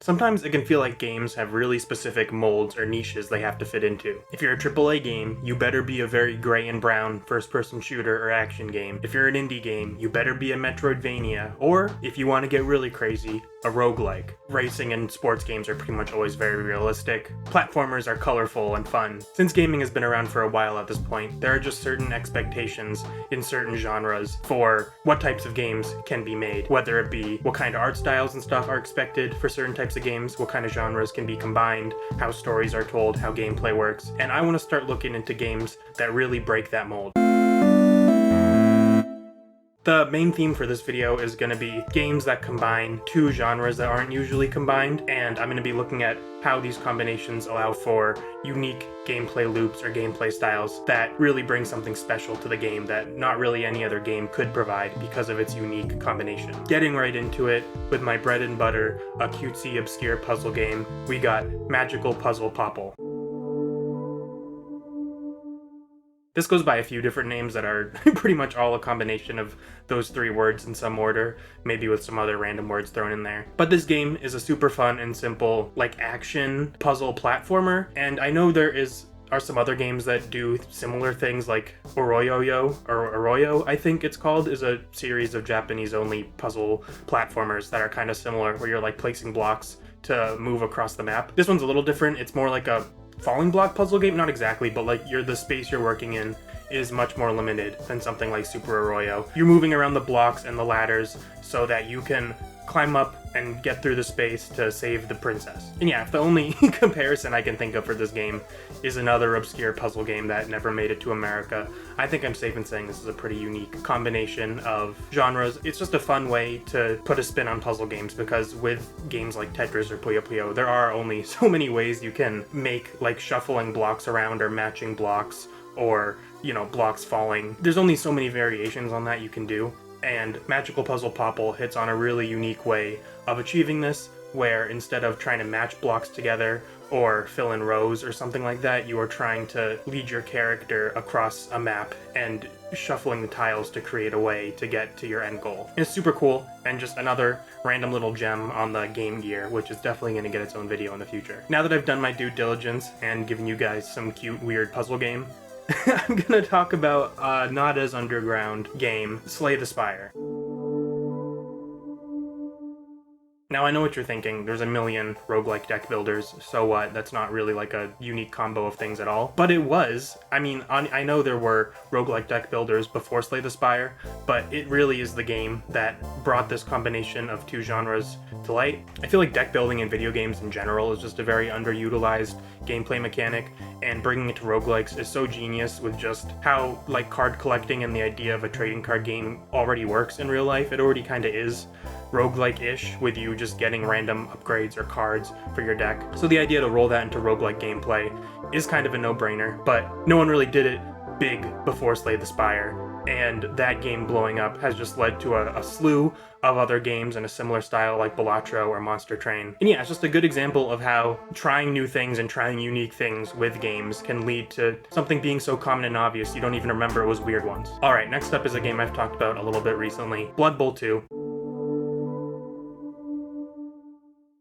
Sometimes it can feel like games have really specific molds or niches they have to fit into. If you're a AAA game, you better be a very gray and brown first-person shooter or action game. If you're an indie game, you better be a Metroidvania, or, if you want to get really crazy, a roguelike. Racing and sports games are pretty much always very realistic. Platformers are colorful and fun. Since gaming has been around for a while at this point, there are just certain expectations in certain genres for what types of games can be made, whether it be what kind of art styles and stuff are expected for certain types of games, what kind of genres can be combined, how stories are told, how gameplay works, and I want to start looking into games that really break that mold. The main theme for this video is going to be games that combine two genres that aren't usually combined, and I'm going to be looking at how these combinations allow for unique gameplay loops or gameplay styles that really bring something special to the game that not really any other game could provide because of its unique combination. Getting right into it, with my bread and butter, a cutesy, obscure puzzle game, we got Magical Puzzle Popil. This goes by a few different names that are pretty much all a combination of those three words in some order, maybe with some other random words thrown in there. But this game is a super fun and simple, like, action puzzle platformer, and I know there are some other games that do similar things, like Arroyo, I think it's called, is a series of Japanese-only puzzle platformers that are kind of similar, where you're like placing blocks to move across the map. This one's a little different. It's more like a falling block puzzle game, not exactly, but like the space you're working in is much more limited than something like Super Arroyo. You're moving around the blocks and the ladders so that you can climb up and get through the space to save the princess. And yeah, if the only comparison I can think of for this game is another obscure puzzle game that never made it to America, I think I'm safe in saying this is a pretty unique combination of genres. It's just a fun way to put a spin on puzzle games, because with games like Tetris or Puyo Puyo, there are only so many ways you can make, like, shuffling blocks around or matching blocks or, you know, blocks falling. There's only so many variations on that you can do. And Magical Puzzle Popil hits on a really unique way of achieving this, where instead of trying to match blocks together or fill in rows or something like that, you are trying to lead your character across a map and shuffling the tiles to create a way to get to your end goal. And it's super cool, and just another random little gem on the Game Gear, which is definitely going to get its own video in the future. Now that I've done my due diligence and given you guys some cute, weird puzzle game, I'm gonna talk about a not as underground game, Slay the Spire. Now, I know what you're thinking, there's a million roguelike deck builders, so what, that's not really like a unique combo of things at all. But it was. I mean, I know there were roguelike deck builders before Slay the Spire, but it really is the game that brought this combination of two genres to light. I feel like deck building in video games in general is just a very underutilized gameplay mechanic, and bringing it to roguelikes is so genius with just how, like, card collecting and the idea of a trading card game already works in real life. It already kind of is roguelike-ish, with you just getting random upgrades or cards for your deck. So the idea to roll that into roguelike gameplay is kind of a no-brainer, but no one really did it big before Slay the Spire, and that game blowing up has just led to a slew of other games in a similar style, like Balatro or Monster Train. And yeah, it's just a good example of how trying new things and trying unique things with games can lead to something being so common and obvious you don't even remember it was weird once. Alright, next up is a game I've talked about a little bit recently, Blood Bowl 2.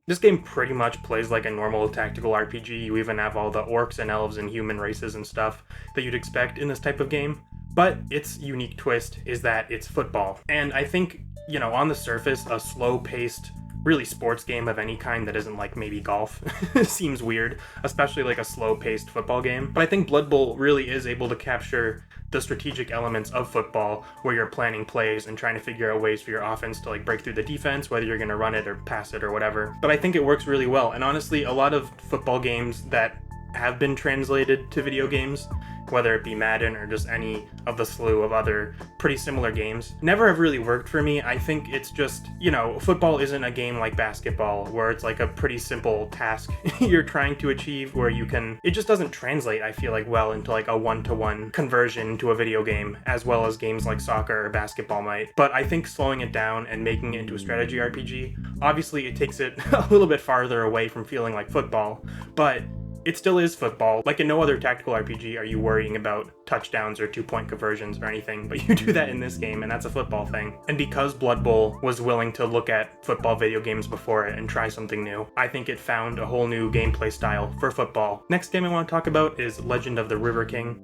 This game pretty much plays like a normal tactical RPG. You even have all the orcs and elves and human races and stuff that you'd expect in this type of game. But its unique twist is that it's football. And I think, you know, on the surface, a slow-paced, really sports game of any kind that isn't like maybe golf seems weird, especially like a slow-paced football game. But I think Blood Bowl really is able to capture the strategic elements of football, where you're planning plays and trying to figure out ways for your offense to, like, break through the defense, whether you're going to run it or pass it or whatever. But I think it works really well, and honestly, a lot of football games that have been translated to video games, whether it be Madden or just any of the slew of other pretty similar games, never have really worked for me. I think it's just, you know, football isn't a game like basketball, where it's like a pretty simple task you're trying to achieve, where you can, it just doesn't translate, I feel like, well into like a one-to-one conversion to a video game, as well as games like soccer or basketball might. But I think slowing it down and making it into a strategy RPG, obviously it takes it a little bit farther away from feeling like football, but it still is football. Like in no other tactical RPG are you worrying about touchdowns or 2-point conversions or anything, but you do that in this game, and that's a football thing. And because Blood Bowl was willing to look at football video games before it and try something new, I think it found a whole new gameplay style for football. Next game I want to talk about is Legend of the River King.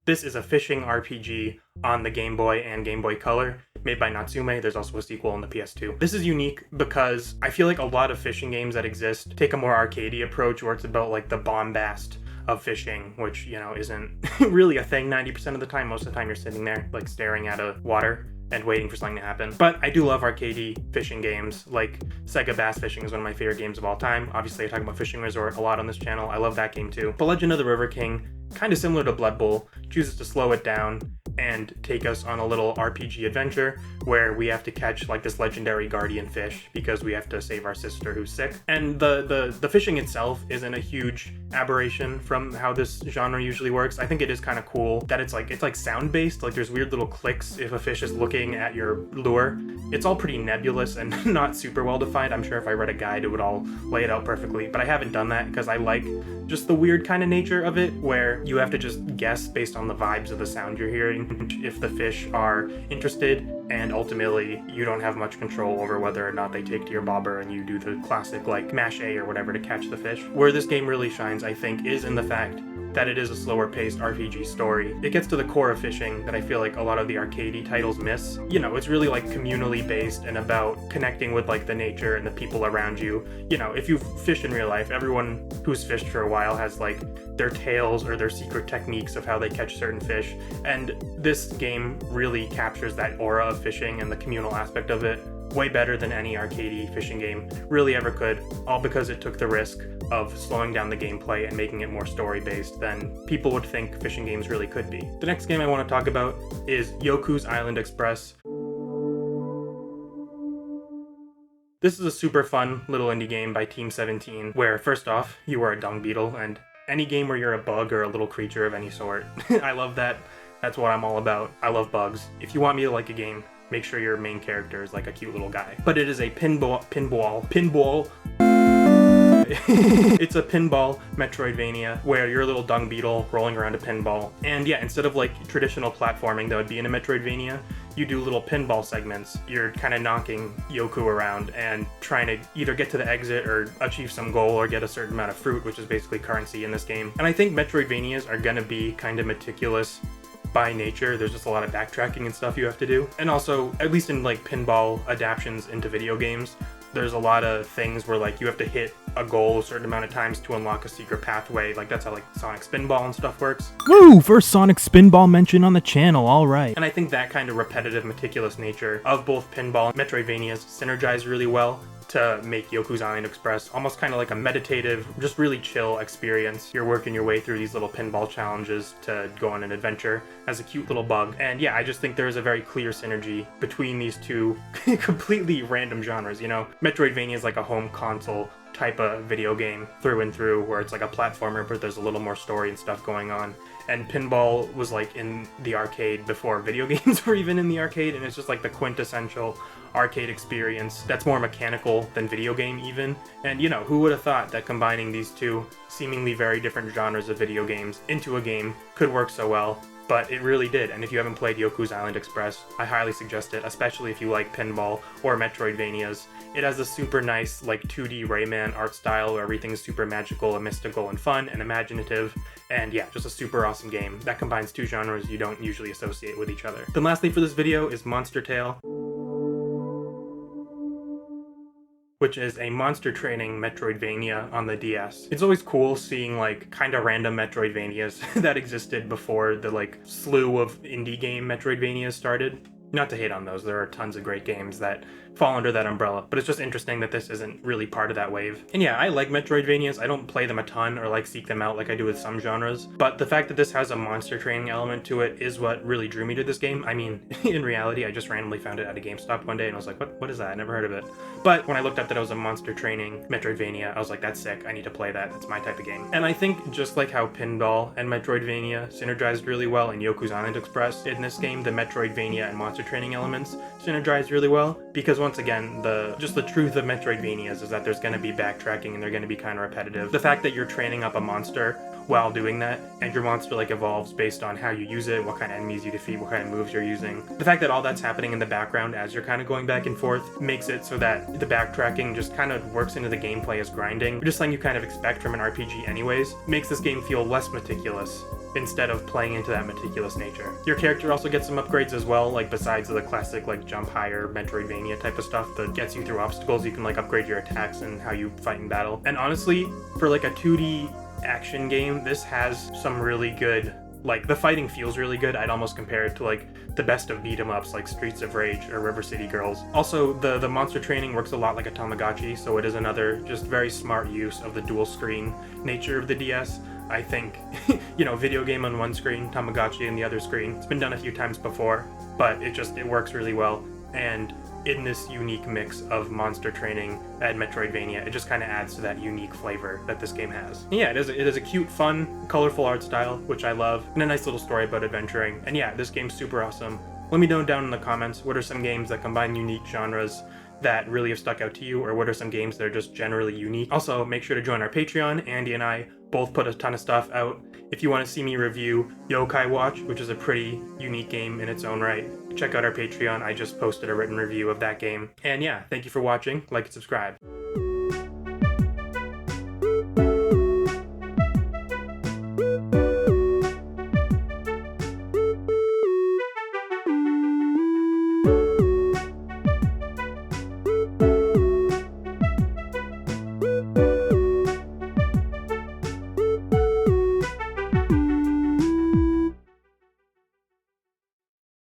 This is a fishing RPG on the Game Boy and Game Boy Color, made by Natsume. There's also a sequel on the PS2. This is unique because I feel like a lot of fishing games that exist take a more arcadey approach where it's about like the bombast of fishing, which, you know, isn't really a thing 90% of the time. Most of the time you're sitting there like staring at a water and waiting for something to happen. But I do love arcadey fishing games. Like Sega Bass Fishing is one of my favorite games of all time. Obviously I talk about Fishing Resort a lot on this channel. I love that game too. But Legend of the River King, kind of similar to Blood Bowl, chooses to slow it down and take us on a little RPG adventure where we have to catch like this legendary guardian fish because we have to save our sister who's sick. And the fishing itself isn't a huge aberration from how this genre usually works. I think it is kind of cool that it's like sound based. Like there's weird little clicks if a fish is looking at your lure. It's all pretty nebulous and not super well defined. I'm sure if I read a guide it would all lay it out perfectly, but I haven't done that because I like just the weird kind of nature of it where you have to just guess based on the vibes of the sound you're hearing if the fish are interested, and ultimately you don't have much control over whether or not they take to your bobber and you do the classic like mash A or whatever to catch the fish. Where this game really shines, I think, is in the fact that it is a slower paced RPG story. It gets to the core of fishing that I feel like a lot of the arcadey titles miss. You know, it's really like communally based and about connecting with like the nature and the people around you. You know, if you fish in real life, everyone who's fished for a while has like their tales or their secret techniques of how they catch certain fish. And this game really captures that aura of fishing and the communal aspect of it way better than any arcadey fishing game really ever could, all because it took the risk of slowing down the gameplay and making it more story-based than people would think fishing games really could be. The next game I want to talk about is Yoku's Island Express. This is a super fun little indie game by Team 17, where first off, you are a dung beetle, and any game where you're a bug or a little creature of any sort, I love that. That's what I'm all about. I love bugs. If you want me to like a game, make sure your main character is like a cute little guy. But it is a pinball. It's a pinball Metroidvania where you're a little dung beetle rolling around a pinball. And yeah, instead of like traditional platforming that would be in a Metroidvania, you do little pinball segments. You're kind of knocking Yoku around and trying to either get to the exit or achieve some goal or get a certain amount of fruit, which is basically currency in this game. And I think Metroidvanias are gonna be kind of meticulous by nature. There's just a lot of backtracking and stuff you have to do. And also, at least in like pinball adaptations into video games, there's a lot of things where like you have to hit a goal a certain amount of times to unlock a secret pathway. Like that's how like Sonic Spinball and stuff works. Woo! First Sonic Spinball mention on the channel, alright. And I think that kind of repetitive, meticulous nature of both pinball and Metroidvanias synergize really well to make Yoku's Island Express almost kind of like a meditative, just really chill experience. You're working your way through these little pinball challenges to go on an adventure as a cute little bug. And yeah, I just think there is a very clear synergy between these two completely random genres, you know? Metroidvania is like a home console type of video game through and through, where it's like a platformer but there's a little more story and stuff going on. And pinball was like in the arcade before video games were even in the arcade, and it's just like the quintessential arcade experience that's more mechanical than video game even. And you know, who would have thought that combining these two seemingly very different genres of video games into a game could work so well? But it really did, and if you haven't played Yoku's Island Express, I highly suggest it, especially if you like pinball or Metroidvanias. It has a super nice, like, 2D Rayman art style where everything's super magical and mystical and fun and imaginative, and yeah, just a super awesome game that combines two genres you don't usually associate with each other. Then lastly for this video is Monster Tale, which is a monster training Metroidvania on the DS. It's always cool seeing like kind of random Metroidvanias that existed before the like slew of indie game Metroidvanias started. Not to hate on those, there are tons of great games that fall under that umbrella, but it's just interesting that this isn't really part of that wave. And yeah, I like Metroidvanias. I don't play them a ton or like seek them out like I do with some genres, but the fact that this has a monster training element to it is what really drew me to this game. I mean, in reality, I just randomly found it at a GameStop one day and I was like, what is that? I never heard of it. But when I looked up that it was a monster training Metroidvania, I was like, that's sick, I need to play that, that's my type of game. And I think just like how pinball and Metroidvania synergized really well in Yoku's Island Express, in this game, the Metroidvania and monster monster training elements synergize really well, because once again, the truth of Metroidvanias is that there's going to be backtracking and they're going to be kind of repetitive. The fact that you're training up a monster while doing that, and your monster like evolves based on how you use it, what kind of enemies you defeat, what kind of moves you're using. The fact that all that's happening in the background as you're kind of going back and forth makes it so that the backtracking just kind of works into the gameplay as grinding, just something you kind of expect from an RPG anyways, makes this game feel less meticulous instead of playing into that meticulous nature. Your character also gets some upgrades as well, like besides the classic like jump higher Metroidvania type of stuff that gets you through obstacles, you can like upgrade your attacks and how you fight in battle. And honestly, for like a 2D action game, this has some really good, like the fighting feels really good. I'd almost compare it to like the best of beat 'em ups like Streets of Rage or River City Girls. Also, the monster training works a lot like a Tamagotchi, so it is another just very smart use of the dual screen nature of the DS. I think, video game on one screen, Tamagotchi on the other screen. It's been done a few times before, but it works really well. And in this unique mix of monster training and Metroidvania, it just kind of adds to that unique flavor that this game has. And yeah, it is a cute, fun, colorful art style, which I love, and a nice little story about adventuring. And yeah, this game's super awesome. Let me know down in the comments, what are some games that combine unique genres that really have stuck out to you, or what are some games that are just generally unique? Also, make sure to join our Patreon. Andy and I both put a ton of stuff out. If you want to see me review Yokai Watch, which is a pretty unique game in its own right, check out our Patreon. I just posted a written review of that game. And yeah, thank you for watching. Like and subscribe.